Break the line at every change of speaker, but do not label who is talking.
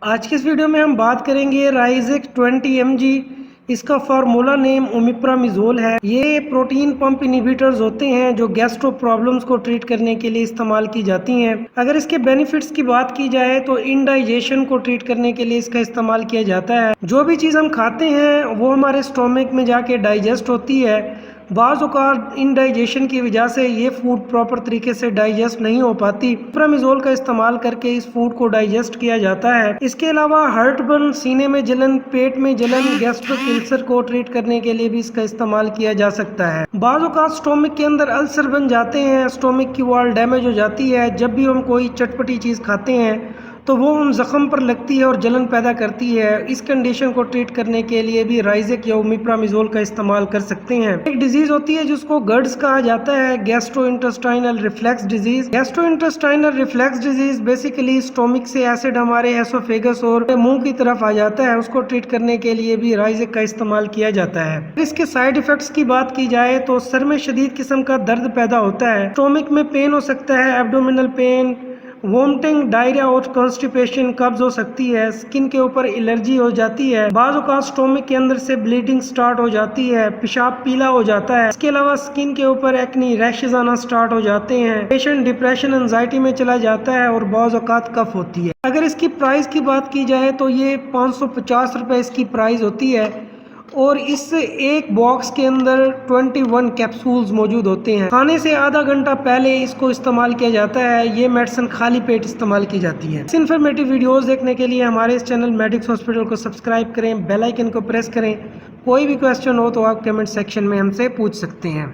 आज के इस वीडियो में हम बात करेंगे राइजेक 20 mg। इसका फार्मूला नेम ओमिप्रामिजोल है। ये प्रोटीन पंप इनहिबिटर्स होते हैं जो गैस्ट्रो प्रॉब्लम्स को ट्रीट करने के लिए इस्तेमाल की जाती हैं। अगर इसके बेनिफिट्स की बात की जाए तो इंडाइजेशन को ट्रीट करने के लिए इसका इस्तेमाल किया जाता है। जो भी चीज़ हम खाते हैं वो हमारे स्टोमक में जाके डाइजेस्ट होती है। बाज़ औक़ात इंडाइजेशन की वजह से ये फूड प्रॉपर तरीके से डाइजेस्ट नहीं हो पाती। ओमिप्रामिजोल का इस्तेमाल करके इस फूड को डाइजेस्ट किया जाता है। इसके अलावा हार्टबर्न, सीने में जलन, पेट में जलन, गैस्ट्रिक अल्सर को ट्रीट करने के लिए भी इसका इस्तेमाल किया जा सकता है। बाज़ औक़ात स्टोमक के अंदर अल्सर बन जाते हैं, स्टोमक की वॉल डैमेज हो जाती है। जब भी हम कोई चटपटी चीज़ खाते हैं तो वो उन जख्म पर लगती है और जलन पैदा करती है। इस कंडीशन को ट्रीट करने के लिए भी राइजेक या ओमिप्रामिजोल का इस्तेमाल कर सकते हैं। एक डिजीज होती है जिसको गर्ड्स कहा जाता है, gastrointestinal reflex disease. Gastrointestinal reflex disease basically stomach से एसिड हमारे एसोफेगस और मुंह की तरफ आ जाता है। उसको ट्रीट करने के लिए भी राइजेक का इस्तेमाल किया जाता है। इसके साइड इफेक्ट्स की बात की जाए तो सर में शदीद किस्म का दर्द पैदा होता है, स्टोमक में पेन हो सकता है, एब्डोमिनल पेन, वोमिटिंग, डायरिया और कॉन्स्टिपेशन, कब्ज हो सकती है। स्किन के ऊपर एलर्जी हो जाती है। बाज़ औक़ात स्टोमक के अंदर से ब्लीडिंग स्टार्ट हो जाती है, पेशाब पीला हो जाता है। इसके अलावा स्किन के ऊपर एक्नी, रैशेज आना स्टार्ट हो जाते हैं। पेशेंट डिप्रेशन, एंजाइटी में चला जाता है और बाज़ औक़ात कफ होती है। अगर इसकी प्राइस की बात की जाए तो ये 550 रुपये इसकी प्राइस होती है और इस एक बॉक्स के अंदर 21 कैप्सूल्स मौजूद होते हैं। खाने से आधा घंटा पहले इसको इस्तेमाल किया जाता है। ये मेडिसिन खाली पेट इस्तेमाल की जाती है। इस इन्फॉर्मेटिव वीडियोस देखने के लिए हमारे इस चैनल मेडिक्स हॉस्पिटल को सब्सक्राइब करें, बेल आइकन को प्रेस करें। कोई भी क्वेश्चन हो तो आप कमेंट सेक्शन में हमसे पूछ सकते हैं।